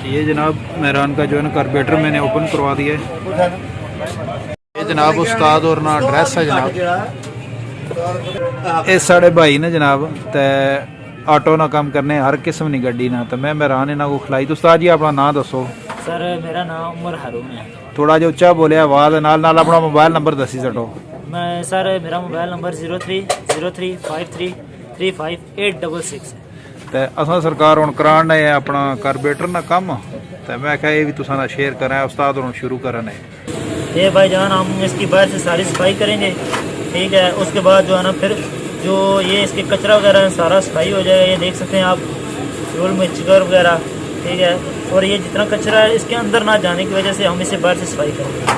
ये जनाब मेहरान का जो है ना कार्बोरेटर मैंने ओपन करवा दिया है। ये जनाब उस्ताद और ना ड्रेस है जनाब। ये साढ़े भाई ने जनाब ते ऑटो ना काम करने हर किस्म की गड्डी ना, तो मैं मेहरान इन्हों को खिलाई। तो उस्ताद जी अपना नाम दसो। सर मेरा नाम उमर हारून है। थोड़ा जो उच्चा बोले आवाज़ नाल नाल अपना मोबाइल नंबर दसी सटो। मैं सर मेरा मोबाइल नंबर 0303533866 है। तो असा सरकार हुण करान ने अपना कार्बोरेटर ना कम, तो मैं क्या ये भी तुसा ना शेयर करें उस्ताद हुण शुरू करने। ये भाईजान हम इसकी बाहर से सारी सफाई करेंगे, ठीक है। उसके बाद जो है ना फिर जो ये इसके कचरा वगैरह है सारा सफाई हो जाएगा। ये देख सकते हैं आप फ्यूल मिक्सचर वगैरह, ठीक है। और ये जितना कचरा है इसके अंदर ना जाने की वजह से हम इसे बाहर से सफाई करेंगे।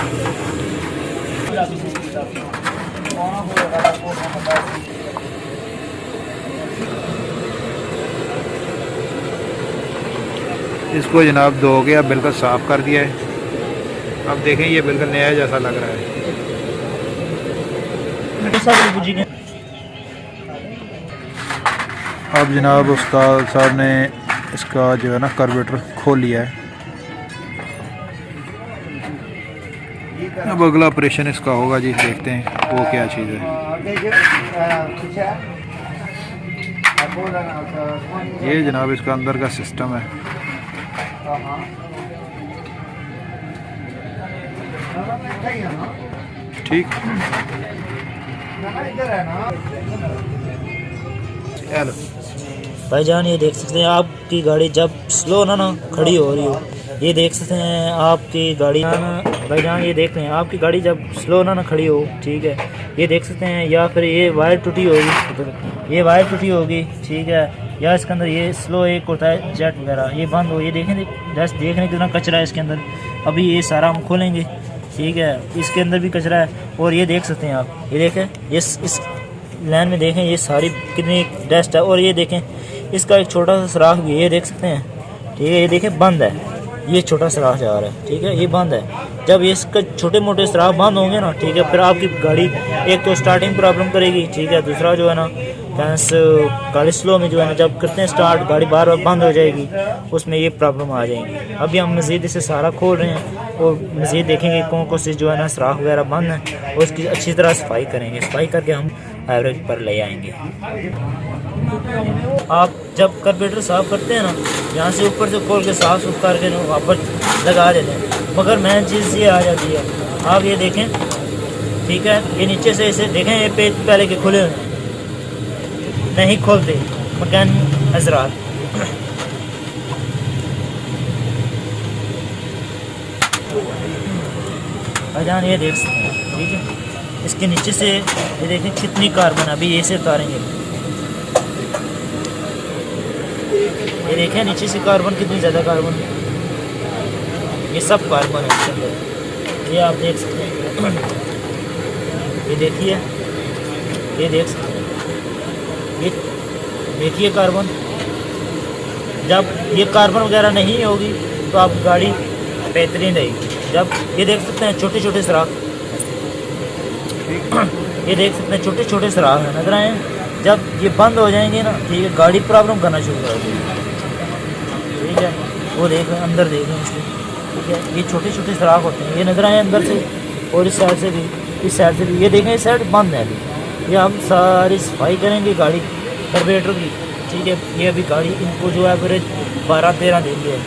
इसको जनाब धो के अब बिल्कुल साफ़ कर दिया है। अब देखें ये बिल्कुल नया जैसा लग रहा है। अब जनाब उस्ताद साहब ने इसका जो है ना कार्बोरेटर खोल लिया है। अब अगला ऑपरेशन इसका होगा जी, देखते हैं वो क्या चीज़ है। ये जनाब इसका अंदर का सिस्टम है। ठीक हेलो भाईजान ये देख सकते हैं आपकी गाड़ी जब स्लो ना खड़ी हो रही हो, ये देख सकते हैं आपकी गाड़ी भाईजान ये देख रहे हैं आपकी गाड़ी जब स्लो ना खड़ी हो, ठीक है। ये देख सकते हैं या फिर ये वायर टूटी होगी, ये वायर टूटी होगी, ठीक है। या इसके अंदर ये स्लो एक होता है जेट वगैरह, ये बंद हो। ये देखें जस्ट देख रहे कितना कचरा है इसके अंदर। अभी ये सारा हम खोलेंगे, ठीक है। इसके अंदर भी कचरा है। और ये देख सकते हैं आप, ये देखें इस लाइन में देखें ये सारी कितनी डस्ट है। और ये देखें इसका एक छोटा सा सुराख भी है, ये देख सकते हैं, ठीक है। ये देखें बंद है, ये छोटा सुराख जा रहा है, ठीक है। ये बंद है। जब ये इसका छोटे मोटे सुराख बंद होंगे ना, ठीक है, फिर आपकी गाड़ी एक तो स्टार्टिंग प्रॉब्लम करेगी, ठीक है। दूसरा जो है ना फैंस गाड़ी स्लो में जो है ना जब करते हैं स्टार्ट गाड़ी बार बार बंद हो जाएगी, उसमें ये प्रॉब्लम आ जाएंगी। अभी हम मज़ीद इसे सारा खोल रहे हैं और मज़ीद देखेंगे कौन कौन से जो है ना सुराख वगैरह बंद है और उसकी अच्छी तरह सफाई करेंगे। सफाई करके हम एवरेज पर ले आएंगे। आप जब कार्बोरेटर साफ़ करते हैं ना, यहाँ से ऊपर से खोल के साफ़ सुफ करके वापस लगा देते हैं, मगर मेन चीज़ ये आ जाती है। आप ये देखें, ठीक है, ये नीचे से इसे देखें, ये पेज पहले के खुले हुए नहीं खोलते मकान हजरात। भाईजान ये देख सकते हैं, ठीक है। इसके नीचे से ये देखें कितनी कार्बन, अभी ये से उतारेंगे। ये देखें नीचे से कार्बन कितनी ज़्यादा कार्बन है, ये सब कार्बन है इसके अंदर। ये आप देख सकते हैं, ये देखिए, ये देख सकते हैं, ये देखिए कार्बन। जब ये कार्बन वगैरह नहीं होगी तो आप गाड़ी बेहतरीन रहेगी। जब ये देख सकते हैं छोटे छोटे सुराख, ये देख सकते हैं छोटे छोटे सुराख है, नजर आए। जब ये बंद हो जाएंगे ना, ठीक है, गाड़ी प्रॉब्लम करना शुरू कर देगी, ठीक है। वो देख रहे हैं अंदर, देख रहे हैं इसके, ठीक है। ये छोटे छोटे सुराख होते हैं, ये नजर आए अंदर से और इस साइड से भी, इस साइड से भी। ये देखें इस साइड बंद है अभी। ये हम सारी सफाई करेंगे गाड़ी कार्बोरेटर की, ठीक है। ये अभी गाड़ी इनको जो एवरेज 12-13 देंगे,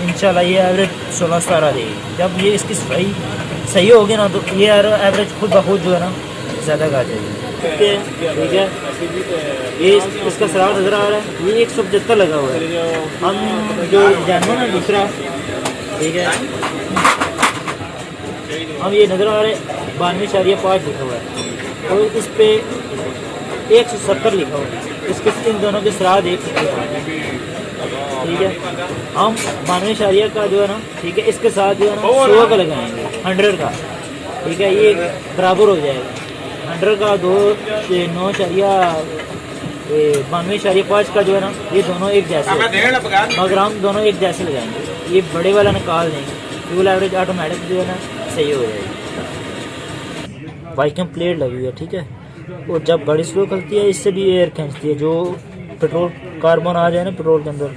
इंशाल्लाह ये एवरेज 16-17 देगी। जब ये इसकी सफाई सही होगी ना तो ये एवरेज खुद ब खुद जो है ना ज़्यादा आ जाएगी, ठीक है। ये इसका सुराख नजर आ रहा है, ये 175 लगा हुआ है। हम जो जानते हैं ना दूसरा, ठीक है, हम ये नजर आ रहे 92.5 लिखा हुआ है और इस पे 170 लिखा हुआ है। इसके इन दोनों के सुराख देख सकते हैं, ठीक है। हम 92 का जो है ना, ठीक है, इसके साथ जो है ना 100 का लगाएंगे, 100 का, ठीक है। ये बराबर हो जाएगा 100 का 92.5 का जो है ना, ये दोनों एक जैसे, मगर हम दोनों एक जैसे लगाएंगे। ये बड़े वाला निकाल देंगे, फ्यूल एवरेज ऑटोमेटिक जो है ना सही हो जाएगी। बाइक में प्लेट लगी हुई है, ठीक है। और जब गाड़ी स्लो चलती है इससे भी एयर खींचती है, जो पेट्रोल कार्बन आ जाए ना पेट्रोल के अंदर,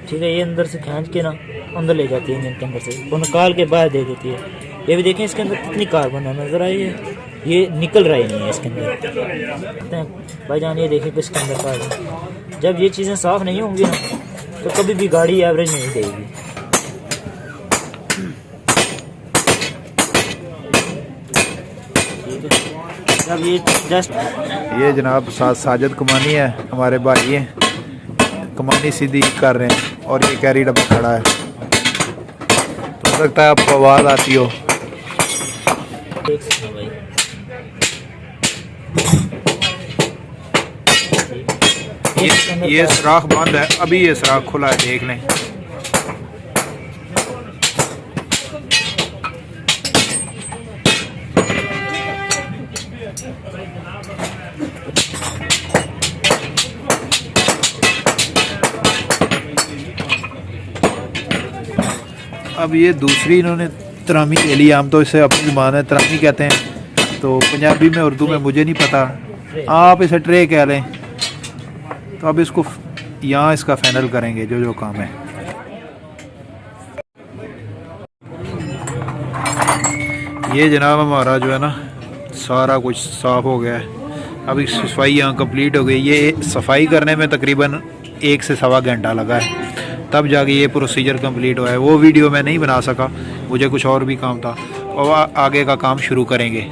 ठीक है। ये अंदर से खींच के ना अंदर ले जाती है इंजन के अंदर से, वो निकाल के बाहर दे देती है। ये भी देखें इसके अंदर कितनी कार्बन है, नजर आई है, ये निकल रहा ही नहीं है इसके अंदर भाईजान। ये देखें कि इसके अंदर कार्बन, जब ये चीज़ें साफ़ नहीं होंगी ना तो कभी भी गाड़ी एवरेज नहीं देगी। जब ये जस्ट ये जनाब साजिद कमानी है, हमारे भाई हैं, कमानी सीधी कर रहे हैं और ये कैरी डब्बा खड़ा है, तो हो सकता है आपको आवाज़ आती हो। देख सकते हैं भाई, ये सुराख बंद है, अभी ये सुराख खुला है, देख लें। अब ये दूसरी इन्होंने तरामी ले ली, आम तो इसे अपनी ज़बान है तरामी कहते हैं, तो पंजाबी में उर्दू में मुझे नहीं पता, आप इसे ट्रे कह लें। तो अब इसको यहाँ इसका फाइनल करेंगे जो जो काम है। ये जनाब हमारा जो है ना सारा कुछ साफ़ हो गया है, अभी सफाई यहाँ कंप्लीट हो गई। ये सफाई करने में तकरीबन 1 से सवा घंटा लगा है, तब जाके ये प्रोसीजर कंप्लीट हुआ है। वो वीडियो मैं नहीं बना सका, मुझे कुछ और भी काम था, और आगे का काम शुरू करेंगे।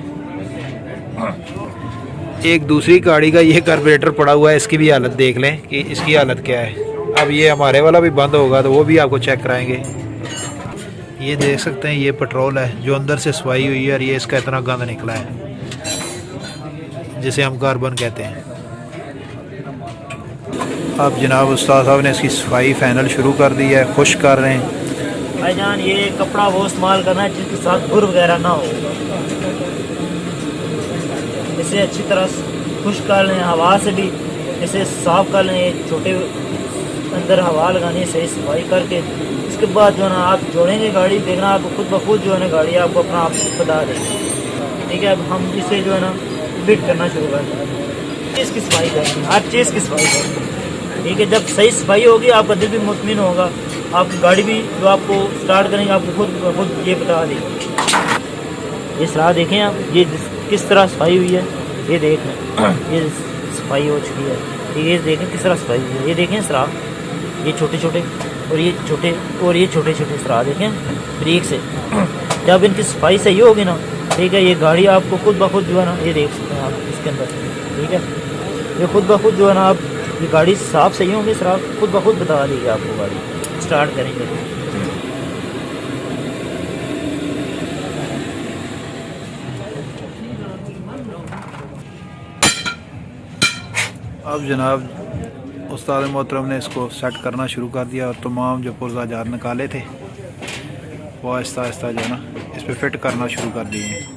एक दूसरी गाड़ी का ये कार्बोरेटर पड़ा हुआ है, इसकी भी हालत देख लें कि इसकी हालत क्या है। अब ये हमारे वाला भी बंद होगा तो वो भी आपको चेक कराएंगे। ये देख सकते हैं, ये पेट्रोल है जो अंदर से सफाई हुई है, और ये इसका इतना गंद निकला है जिसे हम कार्बन कहते हैं। अब जनाब उस्ताद साहब ने इसकी सफाई फाइनल शुरू कर दी है, खुश कर रहे हैं। भाईजान ये कपड़ा वो इस्तेमाल करना है जिसके साथ बुर वगैरह ना हो, इसे अच्छी तरह खुश कर लें, हवा से भी इसे साफ कर लें, छोटे अंदर हवा लगानी है, सही सफाई करके इसके बाद जो है ना आप जोड़ेंगे गाड़ी, देखना आपको खुद ब खुद जो है ना गाड़ी आपको अपना आप बता देगी। ठीक है, अब हम इसे जो है ना फिट करना शुरू कर देंगे, इसकी सफाई करेंगे, हर चीज़ की सफाई करेंगे। ठीक है, जब सही सफाई होगी आपका दिल भी मुतमिन होगा, आपकी गाड़ी भी जो आपको स्टार्ट करेंगे आपको खुद ये बता देगी। ये सलाह देखें आप, ये किस तरह सफाई हुई है, ये देख लें, ये सफाई हो चुकी है। ठीक है, ये देखें किस तरह सफाई हुई है, ये देखें सराख, ये छोटे छोटे और ये छोटे छोटे सराख देखें ब्रेक से। जब इनकी सफाई सही होगी ना, ठीक है, ये गाड़ी आपको खुद ब खुद जो है ना, ये देख सकते हैं आप इसके अंदर। ठीक है, ये खुद ब खुद जो है ना, आप ये गाड़ी साफ सही होंगी, सराख खुद ब खुद बता देगी आपको, गाड़ी स्टार्ट करेंगे। अब जनाब उस्ताद मोहतरम ने इसको सेट करना शुरू कर दिया, और तमाम जो पुर्जा जार निकाले थे वो आहिस्ता आहिस्ता जो है ना इस पर फिट करना शुरू कर दिए हैं।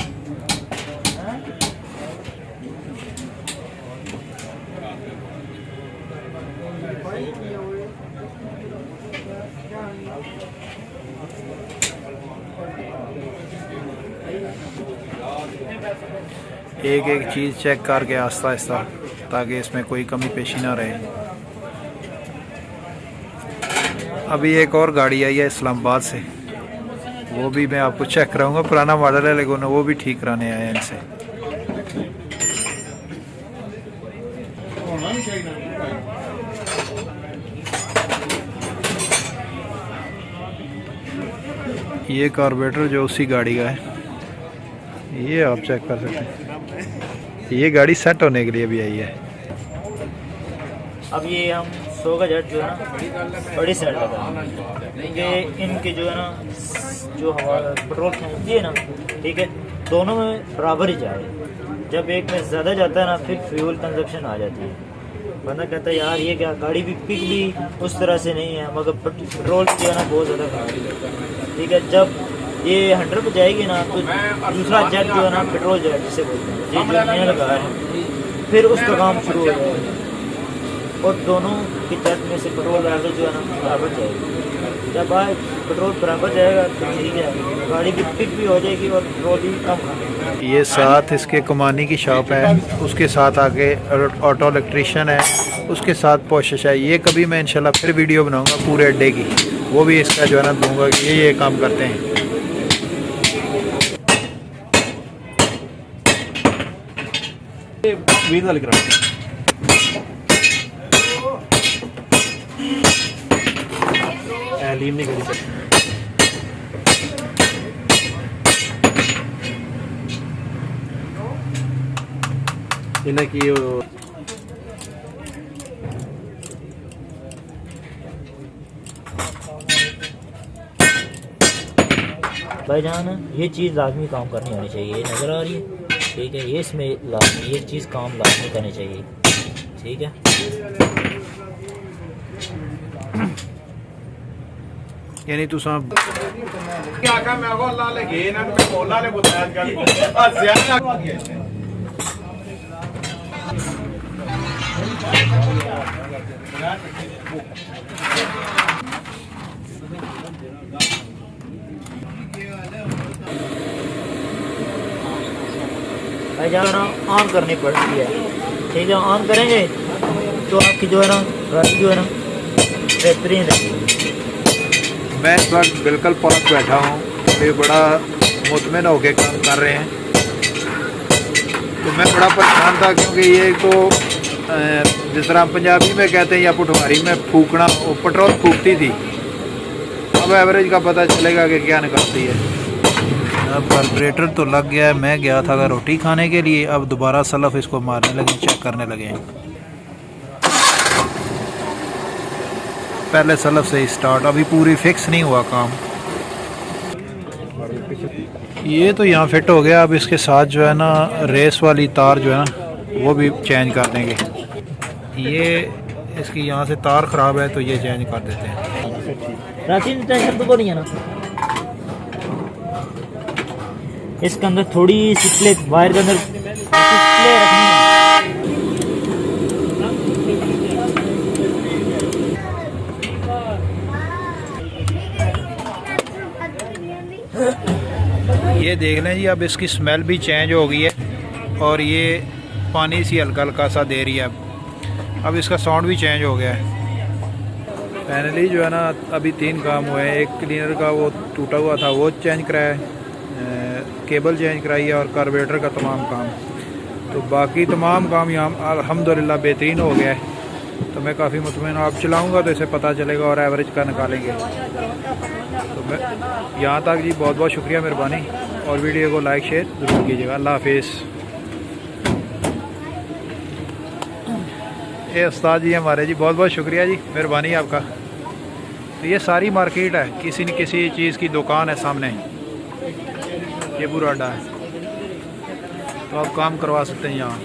एक एक चीज़ चेक करके आहिस्ता आहिस्ता, ताकि इसमें कोई कमी पेशी ना रहे। अभी एक और गाड़ी आई है इस्लामाबाद से, वो भी मैं आपको चेक कराऊंगा, पुराना मॉडल है लेकिन वो भी ठीक कराने आए हैं इनसे। ये कार्बोरेटर जो उसी गाड़ी का है, ये आप चेक कर सकते हैं, ये गाड़ी सेट होने के लिए भी आई है। अब ये हम 100 का जेट जो है ना बड़ी साइड लगा, ये इनके जो है ना जो हवा पेट्रोल खींचती है ना, ठीक है, दोनों में बराबर ही जाए। जब एक में ज़्यादा जाता है ना, फिर फ्यूल कंजप्शन आ जाती है। बंदा कहता है यार ये क्या, गाड़ी भी पिक भी उस तरह से नहीं है, मगर पेट्रोल जो है ना बहुत ज़्यादा खराब है। ठीक है, जब ये 100 पे जाएगी ना, तो दूसरा जेट जो है ना पेट्रोल जेट जिसे बोलते हैं, ये जो नया लगा है, फिर उसका काम शुरू हो जाएगा, और दोनों के जेट में से पेट्रोल एवरेज जो है ना बराबर जाएगी। जब पेट्रोल बराबर जाएगा तो ठीक है, गाड़ी भी पिक भी हो जाएगी और पेट्रोल भी कम खाएगी। ये साथ इसके कमानी की शॉप है, उसके साथ आगे ऑटो इलेक्ट्रिशियन है, उसके साथ पोशिश है। ये कभी मैं इंशाल्लाह फिर वीडियो बनाऊंगा पूरे अड्डे की, वो भी इसका जो है ना दूंगा कि ये काम करते हैं। भाईजान ये चीज़ लाजमी काम करनी होनी चाहिए, ये नज़र आ रही है, ठीक है, ये इसमें लाजमी ये चीज़ काम लाजमी करनी चाहिए, ठीक है। यानी तू सब भाईजान ऑन करनी पड़ती है, ठीक है। ऑन करेंगे तो आपकी जो है ना गाड़ी जो है ना बेहतरीन रहेगी। मैं इस वक्त बिल्कुल पास बैठा हूँ, ये बड़ा मुतमिन होके काम कर रहे हैं। तो मैं बड़ा परेशान था क्योंकि ये तो जिस तरह पंजाबी में कहते हैं या पटवारी में फूकना, वो पेट्रोल फूकती थी। अब एवरेज का पता चलेगा कि क्या निकलती है। अब कार्बोरेटर तो लग गया है, मैं गया था रोटी खाने के लिए, अब दोबारा सलफ इसको मारने लगे, चेक करने लगे हैं। पहले सलफ से ही स्टार्ट, अभी पूरी फिक्स नहीं हुआ काम। ये तो यहाँ फिट हो गया, अब इसके साथ जो है ना रेस वाली तार जो है ना वो भी चेंज कर देंगे। ये इसकी यहाँ से तार ख़राब है तो ये चेंज कर देते हैं। राशिद टेंशन तो नहीं है ना, इसके अंदर थोड़ी सी प्लेट वायर के अंदर डिस्प्ले रखनी है। ये देख लें जी, अब इसकी स्मेल भी चेंज हो गई है और ये पानी सी हल्का हल्का सा दे रही है। अब इसका साउंड भी चेंज हो गया है। फाइनली जो है ना अभी 3 काम हुए हैं। एक क्लीनर का वो टूटा हुआ था वो चेंज कराया है, केबल चेंज कराई है और कार्बोरेटर का तमाम काम। तो बाकी तमाम काम यहाँ अल्हम्दुलिल्लाह बेहतरीन हो गया है। तो मैं काफ़ी मुतमईन हूँ। आप चलाऊँगा तो इसे पता चलेगा और एवरेज का निकालेंगे। तो मैं यहाँ तक जी बहुत बहुत शुक्रिया, मेहरबानी, और वीडियो को लाइक शेयर ज़रूर कीजिएगा। अल्लाह हाफिज़। ये उस्ताद जी हमारे जी, बहुत बहुत शुक्रिया जी, मेहरबानी आपका। तो ये सारी मार्केट है, किसी न किसी चीज़ की दुकान है सामने, ये पूरा अड्डा है। तो आप काम करवा सकते हैं यहाँ।